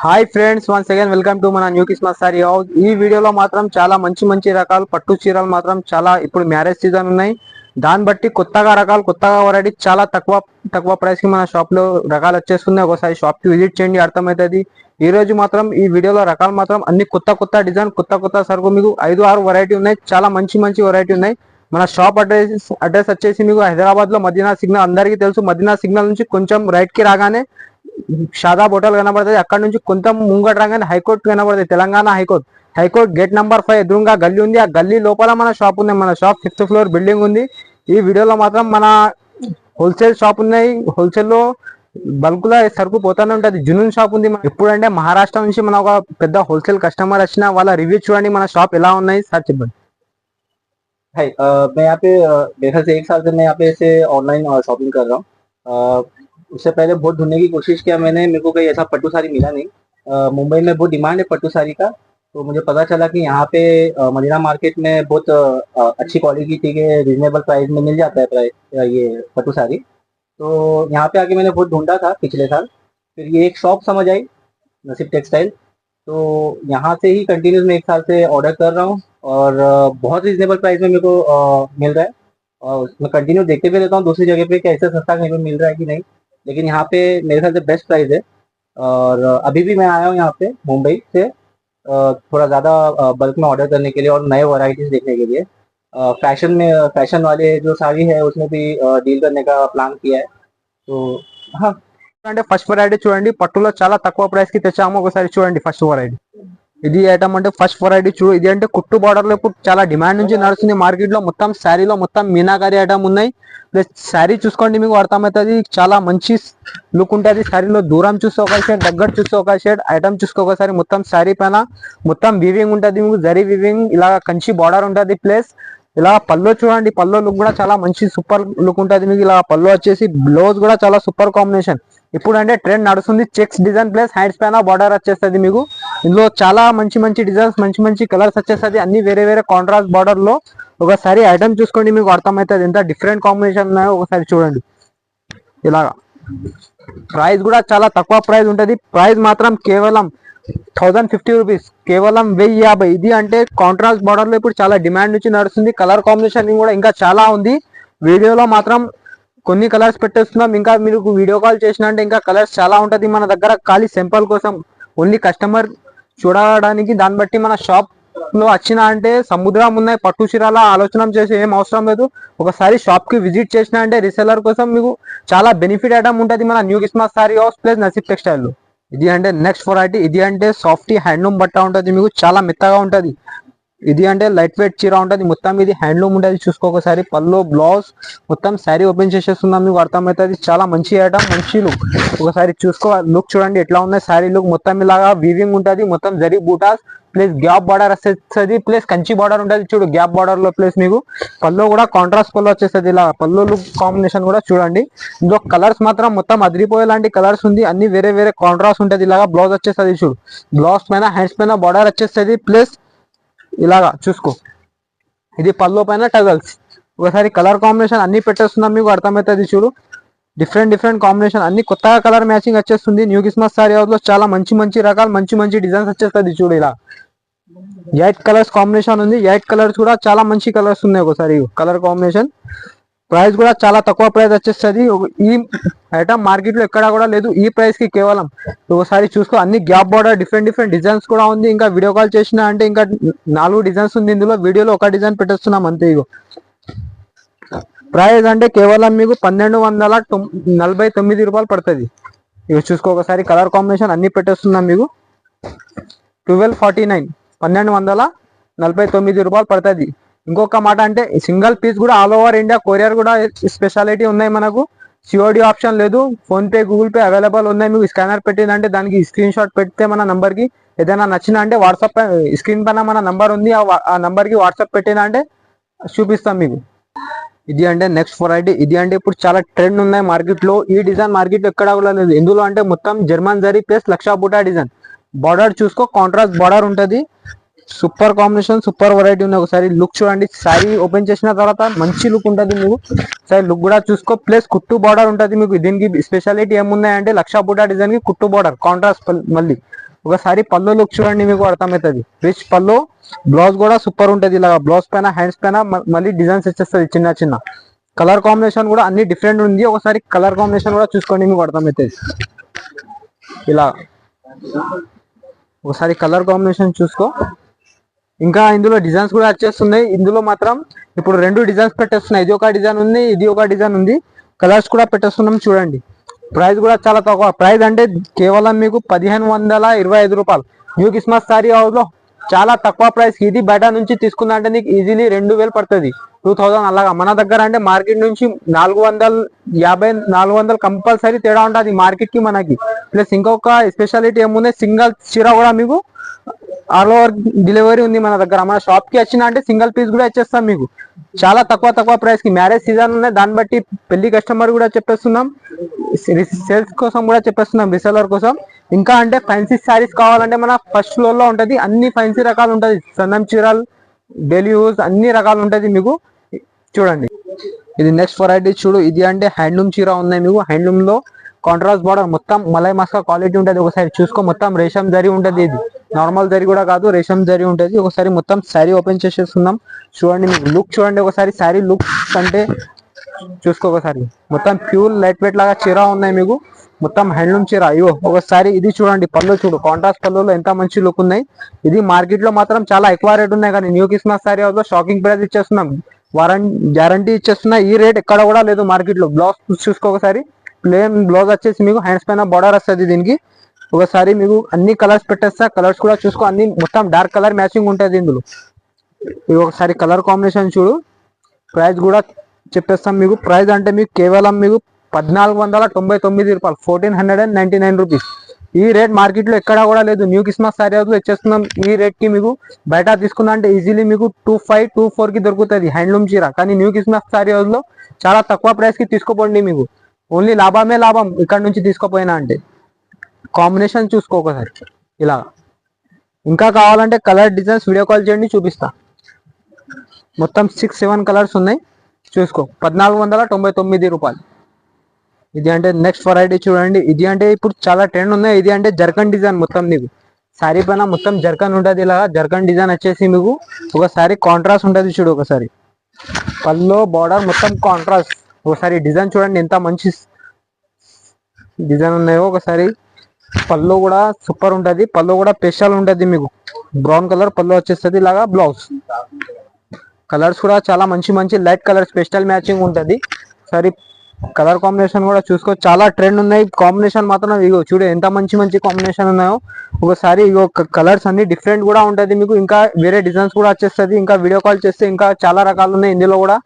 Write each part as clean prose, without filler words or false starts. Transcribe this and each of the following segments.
Hi friends, once again welcome to మన new Christmas sari house. ఈ వీడియోలో మాత్రం చాలా మంచి మంచి రకాలు పట్టు చీరలు మాత్రం చాలా ఇప్పుడు మ్యారేజ్ సీజన్ ఉన్నాయి. దాన్ని బట్టి కొత్తగా రకాలు కొత్తగా వెరైటీ చాలా తక్కువ తక్కువ ప్రైస్ కి మన షాప్ లో రకాలు వచ్చేస్తున్నాయి. ఒకసారి షాప్ కి విజిట్ చేయండి, అర్థమవుతుంది. ఈ రోజు మాత్రం ఈ వీడియోలో రకాలు మాత్రం అన్ని కొత్త కొత్త డిజైన్ కొత్త కొత్త సరుకు మీకు 5-6 వెరైటీ ఉన్నాయి. చాలా మంచి మంచి వెరైటీ ఉన్నాయి. మన షాప్ అడ్రస్ వచ్చేసి మీకు హైదరాబాద్ లో మదీనా సిగ్నల్, అందరికీ తెలుసు. మదీనా సిగ్నల్ నుంచి కొంచెం రైట్ కి రాగానే షాదాబ్ హోటల్ కనబడుతుంది. అక్కడ నుంచి కొంచెం ముంగట రాగానే హైకోర్టు కనబడుతుంది, Telangana high court. High court gate number 5 ఎదురుగా గల్లీ ఉంది. ఆ గల్లీ లోపల మన షాప్ ఉంది. మన షాప్ 5th ఫ్లోర్ బిల్డింగ్ ఉంది. ఈ వీడియోలో మాత్రం మన హోల్సేల్ షాప్ ఉన్నాయి. హోల్సేల్ లో బల్క్ లో సరుకు పోతానే ఉంటది. జునూన్ షాప్ ఉంది. ఎప్పుడంటే మహారాష్ట్ర నుంచి మన ఒక పెద్ద హోల్సేల్ కస్టమర్ వచ్చిన వాళ్ళ రివ్యూ చూడండి. మన షాప్ ఎలా ఉన్నాయి సార్ చెప్పండి. हाय मैं यहाँ पे मेरे ख्याल से 1 साल से मैं यहाँ पे से ऑनलाइन शॉपिंग कर रहा हूँ। उससे पहले बहुत ढूंढने की कोशिश किया मैंने, मेरे को कोई ऐसा पट्टू साड़ी मिला नहीं। मुंबई में बहुत डिमांड है पट्टू साड़ी का, तो मुझे पता चला कि यहाँ पे मदीना मार्केट में बहुत अच्छी क्वालिटी के रिजनेबल प्राइस में मिल जाता है प्राइस ये पट्टू साड़ी। तो यहाँ पे आके मैंने बहुत ढूंढा था पिछले साल, फिर ये एक शॉप समझ आई, नसीब टेक्सटाइल। तो यहाँ से ही कंटिन्यूस मैं 1 साल से ऑर्डर कर रहा हूँ और बहुत रीजनेबल प्राइस में मेरे को मिल रहा है। और मैं कंटिन्यू देखते भी रहता हूँ दूसरी जगह पे कि ऐसे सस्ता कहीं पे मिल रहा है कि नहीं, लेकिन यहाँ पे मेरे ख्याल से बेस्ट प्राइस है। और अभी भी मैं आया हूँ यहाँ पे मुंबई से थोड़ा ज़्यादा बल्क में ऑर्डर करने के लिए और नए वैरायटीज देखने के लिए। फैशन वाले जो साड़ी है उसमें भी डील करने का प्लान किया है। तो हाँ, అంటే ఫస్ట్ వెరైటీ చూడండి, పట్టులో చాలా తక్కువ ప్రైస్ కి తెచ్చాము. ఒకసారి చూడండి ఫస్ట్ వెరైటీ. ఇది ఐటమ్ అంటే ఫస్ట్ వెరైటీ చూడు. ఇది అంటే కుట్టు బార్డర్ లో ఇప్పుడు చాలా డిమాండ్ నుంచి నడుస్తుంది మార్కెట్ లో. మొత్తం శారీలో మొత్తం మీనాకారి ఐటమ్ ఉన్నాయి. ప్లస్ శారీ చూసుకోండి, మీకు అర్థమవుతుంది. చాలా మంచి లుక్ ఉంటుంది శారీలో. దూరం చూస్తే ఒక షేడ్, దగ్గర చూస్తే ఒక షేడ్. ఐటమ్ చూసుకో ఒకసారి. మొత్తం శారీ పైన మొత్తం వీవింగ్ ఉంటుంది. మీకు జరీ వీవింగ్ ఇలా కంచి బార్డర్ ఉంటుంది. ప్లస్ ఇలా పల్లో చూడండి, పల్లో లుక్ కూడా చాలా మంచి సూపర్ లుక్ ఉంటుంది మీకు. ఇలా పల్లో వచ్చేసి బ్లౌజ్ కూడా చాలా సూపర్ కాంబినేషన్. ఇప్పుడు అంటే ట్రెండ్ నడుస్తుంది చెక్స్ డిజైన్ ప్లస్ హ్యాండ్స్ పైన బార్డర్ వచ్చేస్తుంది మీకు. ఇందులో చాలా మంచి మంచి డిజైన్స్, మంచి మంచి కలర్స్ వచ్చేస్తుంది. అన్ని వేరే వేరే కాంట్రాస్ట్ బార్డర్ లో. ఒకసారి ఐటమ్ చూసుకోండి, మీకు అర్థమవుతుంది ఎంత డిఫరెంట్ కాంబినేషన్ ఉన్నాయో. ఒకసారి చూడండి. ఇలాగా ప్రైస్ కూడా చాలా తక్కువ ప్రైస్ ఉంటుంది. ప్రైస్ మాత్రం కేవలం 1050 రూపీస్, కేవలం 1050. ఇది అంటే కాంట్రాస్ట్ బార్డర్ లో ఇప్పుడు చాలా డిమాండ్ నుంచి నడుస్తుంది. కలర్ కాంబినేషన్ కూడా ఇంకా చాలా ఉంది. వీడియోలో మాత్రం కొన్ని కలర్స్ పెట్టేస్తున్నాం. ఇంకా మీరు వీడియో కాల్ చేసిన అంటే ఇంకా కలర్స్ చాలా ఉంటది మన దగ్గర. ఖాళీ సింపుల్ కోసం ఓన్లీ కస్టమర్ చూడడానికి. దాన్ని బట్టి మన షాప్ లో వచ్చిన అంటే సముద్రం ఉన్నాయి పట్టు చీరాల ఆలోచన చేసి ఏం అవసరం లేదు. ఒకసారి షాప్ కి విజిట్ చేసిన అంటే రీసెలర్ కోసం మీకు చాలా బెనిఫిట్ ఐటమ్ ఉంటుంది మన new Christmas sari house plus Naseeb textile లో. ఇది అంటే నెక్స్ట్ వెరైటీ. ఇది అంటే సాఫ్టీ హ్యాండ్లూమ్ బట్ట ఉంటుంది మీకు, చాలా మెత్తగా ఉంటది. ఇది అంటే లైట్ వెయిట్ చీర ఉంటుంది. మొత్తం ఇది హ్యాండ్లూమ్ ఉంటుంది. చూసుకో ఒకసారి. పల్లో బ్లౌజ్ మొత్తం శారీ ఓపెన్ చేసేస్తున్నాం, మీకు అర్థమవుతుంది. చాలా మంచి ఐటమ్, మంచి లుక్. ఒకసారి చూసుకో, లుక్ చూడండి ఎట్లా ఉంది శారీ లుక్. మొత్తం ఇలాగా వీవింగ్ ఉంటుంది. మొత్తం zari buttas plus gap border వచ్చేస్తుంది. ప్లస్ కంచి బార్డర్ ఉంటుంది చూడు గ్యాప్ బార్డర్ లో. ప్లస్ మీకు పల్లో కూడా కాంట్రాస్ట్ పల్లో వచ్చేస్తుంది. ఇలా పల్లో లుక్ కాంబినేషన్ కూడా చూడండి. ఇందులో కలర్స్ మాత్రం మొత్తం అదిరిపోయే లాంటి కలర్స్ ఉంది. అన్ని వేరే వేరే కాంట్రాస్ట్ ఉంటుంది. ఇలాగా బ్లౌజ్ వచ్చేస్తుంది చూడు. బ్లౌజ్ పైన హ్యాండ్స్ పైన బార్డర్ వచ్చేస్తుంది. ప్లస్ ఇలాగా చూసుకో, ఇది పల్లో పైన టగల్స్. ఒకసారి కలర్ కాంబినేషన్ అన్ని పెట్టేస్తున్నాం, మీకు అర్థమవుతుంది చూడు. డిఫరెంట్ డిఫరెంట్ కాంబినేషన్ అన్ని కొత్తగా కలర్ మ్యాచింగ్ వచ్చేస్తుంది. న్యూ కిస్మస్ సారీ హౌస్ లో చాలా మంచి మంచి రకాలు, మంచి మంచి డిజైన్స్ వచ్చేస్తుంది చూడు. ఇలా 8 కలర్స్ కాంబినేషన్ ఉంది. 8 కలర్స్ కూడా చాలా మంచి కలర్స్ ఉన్నాయి. ఒకసారి కలర్ కాంబినేషన్. ప్రైస్ కూడా చాలా తక్కువ ప్రైస్ వచ్చేస్తుంది. ఈ ఐటమ్ మార్కెట్ లో ఎక్కడా కూడా లేదు ఈ ప్రైస్ కి. కేవలం ఒకసారి చూసుకో, అన్ని gap border different different designs కూడా ఉంది. ఇంకా వీడియో కాల్ చేసిన అంటే ఇంకా 4 డిజైన్స్ ఉంది ఇందులో. వీడియోలో ఒక డిజైన్ పెట్టేస్తున్నాం అంతే. ఇగో ప్రైస్ అంటే కేవలం మీకు 1249 రూపాయలు పడుతుంది. ఇక చూసుకో ఒకసారి. కలర్ కాంబినేషన్ అన్ని పెట్టేస్తున్నాం మీకు. 1249, 1249 రూపాయలు పడుతుంది. ఇంకొక మాట అంటే సింగిల్ పీస్ కూడా ఆల్ ఓవర్ ఇండియా కొరియర్ కూడా స్పెషాలిటీ ఉన్నాయి మనకు. సిఓడి ఆప్షన్ లేదు. Phone pay, Google pay available ఉన్నాయి. మీకు స్కానర్ పెట్టిందంటే దానికి స్క్రీన్ షాట్ పెడితే మన నంబర్ కి ఏదైనా నచ్చిన అంటే వాట్సాప్ స్క్రీన్ పైన మన నంబర్ ఉంది, ఆ నంబర్ కి వాట్సాప్ పెట్టిందంటే చూపిస్తాం మీకు. ఇది అంటే నెక్స్ట్ వెరైటీ. ఇది అంటే ఇప్పుడు చాలా ట్రెండ్ ఉన్నాయి మార్కెట్ లో. ఈ డిజైన్ మార్కెట్ లో ఎక్కడ కూడా లేదు. ఎందులో అంటే మొత్తం జర్మన్ జరీ ప్లస్ లక్షా బూటా డిజైన్. బార్డర్ చూసుకో, కాంట్రాస్ట్ బార్డర్ ఉంటుంది. సూపర్ కాంబినేషన్, సూపర్ వెరైటీ ఉంది. ఒకసారి లుక్ చూడండి. శారీ ఓపెన్ చేసిన తర్వాత మంచి లుక్ ఉంటుంది మీకు. సరే లుక్ కూడా చూసుకో. ప్లస్ కుట్టు బార్డర్ ఉంటుంది మీకు. దీనికి స్పెషాలిటీ ఏమున్నాయంటే లక్షా బూటా డిజైన్ కి కుట్టు బార్డర్ కాంట్రాస్ట్. మళ్ళీ ఒకసారి పళ్ళు లుక్ చూడండి, మీకు అర్థమవుతుంది. రిచ్ పళ్ళు, బ్లౌజ్ కూడా సూపర్ ఉంటుంది. ఇలాగా బ్లౌజ్ పైన హ్యాండ్స్ పైన మళ్ళీ డిజైన్స్ వచ్చేస్తుంది చిన్న చిన్న. కలర్ కాంబినేషన్ కూడా అన్ని డిఫరెంట్ ఉంది. ఒకసారి కలర్ కాంబినేషన్ కూడా చూసుకోండి, మీకు అర్థమవుతుంది. ఇలా ఒకసారి కలర్ కాంబినేషన్ చూసుకో. ఇంకా ఇందులో డిజైన్స్ కూడా వచ్చేస్తున్నాయి. ఇందులో మాత్రం ఇప్పుడు 2 డిజైన్స్ పెట్టేస్తున్నాయి. ఇది ఒక డిజైన్ ఉంది, ఇది ఒక డిజైన్ ఉంది. కలర్స్ కూడా పెట్టేస్తున్నాం చూడండి. ప్రైస్ కూడా చాలా తక్కువ. ప్రైస్ అంటే కేవలం మీకు 1525 రూపాయలు. న్యూ క్రిస్మస్ సారీ హౌస్ లో చాలా తక్కువ ప్రైస్. ఇది బయట నుంచి తీసుకుందంటే నీకు ఈజీలీ 2000 పడుతుంది, 2000. అలాగా మన దగ్గర అంటే మార్కెట్ నుంచి 450 400 కంపల్సరీ తేడా ఉంటుంది మార్కెట్ కి మనకి. ప్లస్ ఇంకొక స్పెషాలిటీ ఏముంది, సింగల్ చీర కూడా మీకు ఆల్ ఓవర్ డెలివరీ ఉంది మన దగ్గర. మన షాప్ కి వచ్చిన అంటే సింగిల్ పీస్ కూడా ఇచ్చేస్తాం మీకు చాలా తక్కువ ప్రైస్ కి. మ్యారేజ్ సీజన్ ఉన్నాయి, దాన్ని బట్టి పెళ్లి కస్టమర్ కూడా చెప్పేస్తున్నాం, సేల్స్ కోసం కూడా చెప్పేస్తున్నాం, రీసెలర్ కోసం. ఇంకా అంటే ఫ్యాన్సీ శారీస్ కావాలంటే మన ఫస్ట్ ఫ్లోర్ లో ఉంటది. అన్ని ఫ్యాన్సీ రకాలు ఉంటది, సన్నం చీరలు, డైలీ యూజ్ అన్ని రకాలు ఉంటది మీకు. చూడండి, ఇది నెక్స్ట్ వెరైటీ చూడు. ఇది అంటే హ్యాండ్లూమ్ చీర ఉన్నాయి మీకు. హ్యాండ్లూమ్ లో కాంట్రాస్ట్ బార్డర్, మొత్తం మలై మస్కా క్వాలిటీ ఉంటది. ఒకసారి చూసుకో, మొత్తం రేషం జరీ ఉంటది. ఇది నార్మల్ జరీ కూడా కాదు, రేషం జరీ ఉంటది. ఒకసారి మొత్తం శారీ ఓపెన్ చేసేస్తున్నాం చూడండి. మీకు లుక్ చూడండి ఒకసారి. శారీ లుక్ అంటే చూసుకో ఒకసారి. మొత్తం ప్యూర్ లైట్ వెయిట్ లాగా చీర ఉన్నాయి మీకు. మొత్తం హ్యాండ్లూమ్ చీర. అయ్యో ఒకసారి ఇది చూడండి, పళ్ళు చూడు, కాంట్రాస్ట్ పళ్ళులో ఎంత మంచి లుక్ ఉన్నాయి. ఇది మార్కెట్ లో మాత్రం చాలా ఎక్కువ రేట్ ఉన్నాయి, కానీ న్యూ క్రిస్మస్ సారీ హౌస్ లో షాకింగ్ ప్రైస్ ఇచ్చేస్తున్నాం, గ్యారంటీ ఇచ్చేస్తున్నా. ఈ రేట్ ఎక్కడ కూడా లేదు మార్కెట్ లో. బ్లౌజ్ చూసుకో ఒకసారి. ప్లేన్ బ్లౌజ్ వచ్చేసి మీకు హ్యాండ్స్ పైన బార్డర్ వస్తుంది దీనికి. ఒకసారి మీకు అన్ని కలర్స్ పెట్టేస్తా, కలర్స్ కూడా చూసుకో. అన్ని మొత్తం డార్క్ కలర్ మ్యాచింగ్ ఉంటుంది ఇందులో. ఇది ఒకసారి కలర్ కాంబినేషన్ చూడు. ప్రైస్ కూడా చెప్పేస్తాం మీకు. ప్రైస్ అంటే మీకు కేవలం మీకు 1499 రూపాయలు, 1499 రూపీస్. ఈ రేట్ మార్కెట్ లో ఎక్కడా కూడా లేదు. న్యూ క్రిస్మస్ సారీ హౌస్ లో ఇచ్చేస్తున్నాం ఈ రేట్ కి. మీకు బయట తీసుకున్నా అంటే ఈజీలీ మీకు 2524 కి దొరుకుతుంది హ్యాండ్లూమ్ చీర. కానీ న్యూ క్రిస్మస్ సారీ హౌస్ లో చాలా తక్కువ ప్రైస్ కి తీసుకోపోండి. మీకు ఓన్లీ లాభమే లాభం ఇక్కడ నుంచి తీసుకోపోయినా అంటే. కాంబినేషన్ చూసుకో ఒకసారి ఇలా. ఇంకా కావాలంటే కలర్ డిజైన్స్ వీడియో కాల్ చేయండి, చూపిస్తా. మొత్తం 6-7 కలర్స్ ఉన్నాయి చూసుకో. 1499 రూపాయలు. ఇది అంటే నెక్స్ట్ వెరైటీ చూడండి. ఇది అంటే ఇప్పుడు చాలా ట్రెండ్ ఉన్నాయి. ఇది అంటే జర్కన్ డిజైన్. మొత్తం మీకు శారీ పైన మొత్తం జర్కన్ ఉంటుంది. ఇలా జర్కన్ డిజైన్ వచ్చేసి మీకు ఒకసారి కాంట్రాస్ట్ ఉంటుంది చూడు. ఒకసారి పల్లో బార్డర్ మొత్తం కాంట్రాస్ట్. ఒకసారి డిజైన్ చూడండి ఎంత మంచి డిజైన్ ఉన్నాయో. ఒకసారి పళ్ళు కూడా సూపర్ ఉంటది. పళ్ళు కూడా స్పెషల్ ఉంటది మీకు. బ్రౌన్ కలర్ పళ్ళు వచ్చేస్తుంది. ఇలాగా బ్లౌజ్ కలర్స్ కూడా చాలా మంచి లైట్ కలర్ స్పెషల్ మ్యాచింగ్ ఉంటది. సరే కలర్ కాంబినేషన్ కూడా చూసుకో. చాలా ట్రెండ్ ఉన్నాయి కాంబినేషన్ మాత్రం. ఇగో చూడు ఎంత మంచి కాంబినేషన్ ఉన్నాయో. ఒకసారి ఇగో కలర్స్ అన్ని డిఫరెంట్ కూడా ఉంటది మీకు. ఇంకా వేరే డిజైన్స్ కూడా వచ్చేస్తుంది. ఇంకా వీడియో కాల్ చేస్తే ఇంకా చాలా రకాలు ఉన్నాయి ఇందులో కూడా.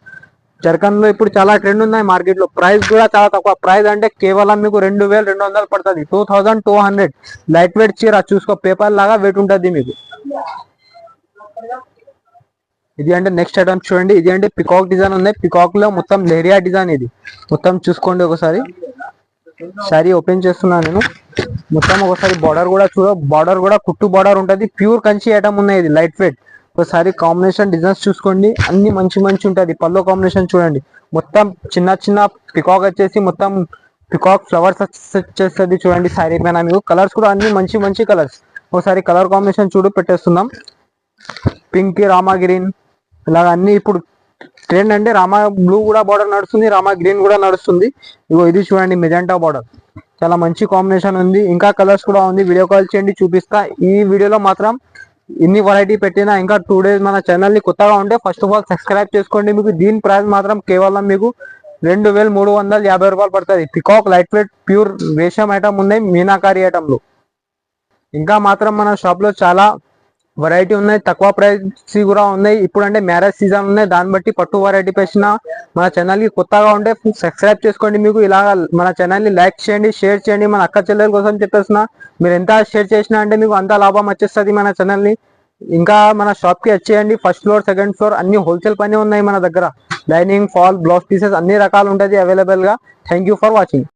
జర్కన్ లో ఇప్పుడు చాలా ట్రెండ్ ఉన్నాయి మార్కెట్ లో. ప్రైస్ కూడా చాలా తక్కువ. ప్రైస్ అంటే కేవలం మీకు 2200 పడుతుంది, 2200. లైట్ వెయిట్ చీర చూసుకో. పేపర్ లాగా వెయిట్ ఉంటుంది మీకు. ఇది అంటే నెక్స్ట్ ఐటమ్ చూడండి. ఇది అంటే పికాక్ డిజైన్ ఉన్నాయి. పికాక్ లో మొత్తం లేరియా డిజైన్. ఇది మొత్తం చూసుకోండి ఒకసారి. శారీ ఓపెన్ చేస్తున్నా నేను. మొత్తం ఒకసారి బార్డర్ కూడా చూడ. బార్డర్ కూడా కుట్టు బార్డర్ ఉంటుంది. ప్యూర్ కంచి ఐటమ్ ఉన్నాయి. ఇది లైట్ వెయిట్. ఒకసారి కాంబినేషన్ డిజైన్స్ చూసుకోండి. అన్ని మంచి ఉంటుంది. పల్లో కాంబినేషన్ చూడండి. మొత్తం చిన్న పికాక్ వచ్చేసి మొత్తం పికాక్ ఫ్లవర్స్ వచ్చేస్తుంది చూడండి శారీ పైన మీకు. కలర్స్ కూడా అన్ని మంచి కలర్స్. ఒకసారి కలర్ కాంబినేషన్ చూడు పెట్టేస్తున్నాం. పింక్, రామా గ్రీన్, ఇలాగ అన్ని ఇప్పుడు ట్రెండ్ అంటే రామా బ్లూ కూడా బార్డర్ నడుస్తుంది, రామా గ్రీన్ కూడా నడుస్తుంది. ఇగో ఇది చూడండి మెజెంటా బార్డర్. చాలా మంచి కాంబినేషన్ ఉంది. ఇంకా కలర్స్ కూడా ఉంది. వీడియో కాల్ చేయండి చూపిస్తా. ఈ వీడియోలో మాత్రం ఇన్ని వెరైటీ పెట్టినా ఇంకా 2 days మన ఛానల్ ని కొత్తగా ఉంటే ఫస్ట్ ఆఫ్ ఆల్ సబ్స్క్రైబ్ చేసుకోండి. మీకు దీని ప్రైస్ మాత్రం కేవలం మీకు 2350 రూపాయలు పడుతుంది. పికాక్ లైట్ వెయిట్ ప్యూర్ రేషం ఐటమ్ ఉన్నాయి మీనాకారి ఐటమ్ లో. ఇంకా మాత్రం మన షాప్ లో చాలా వెరైటీ ఉన్నాయి. తక్కువ ప్రైస్ కూడా ఉన్నాయి. ఇప్పుడు అంటే మ్యారేజ్ సీజన్ ఉన్నాయి, దాన్ని బట్టి పట్టు వెరైటీ పెట్టిన మన ఛానల్ కి కొత్తగా ఉంటే సబ్స్క్రైబ్ చేసుకోండి. మీకు ఇలా మన ఛానల్ ని లైక్ చేయండి, షేర్ చేయండి. మన అక్క చెల్లెల కోసం చెప్పేస్తున్నా. మీరు ఎంత షేర్ చేసినా అంటే మీకు అంత లాభం వచ్చేస్తుంది మన ఛానల్ ని. ఇంకా మన షాప్ కి వచ్చేయండి. ఫస్ట్ ఫ్లోర్, సెకండ్ ఫ్లోర్ అన్ని హోల్సేల్ పని ఉన్నాయి మన దగ్గర. లైనింగ్, ఫాల్, బ్లౌజ్ పీసెస్ అన్ని రకాలు ఉంటుంది అవైలబుల్ గా. Thank you for watching.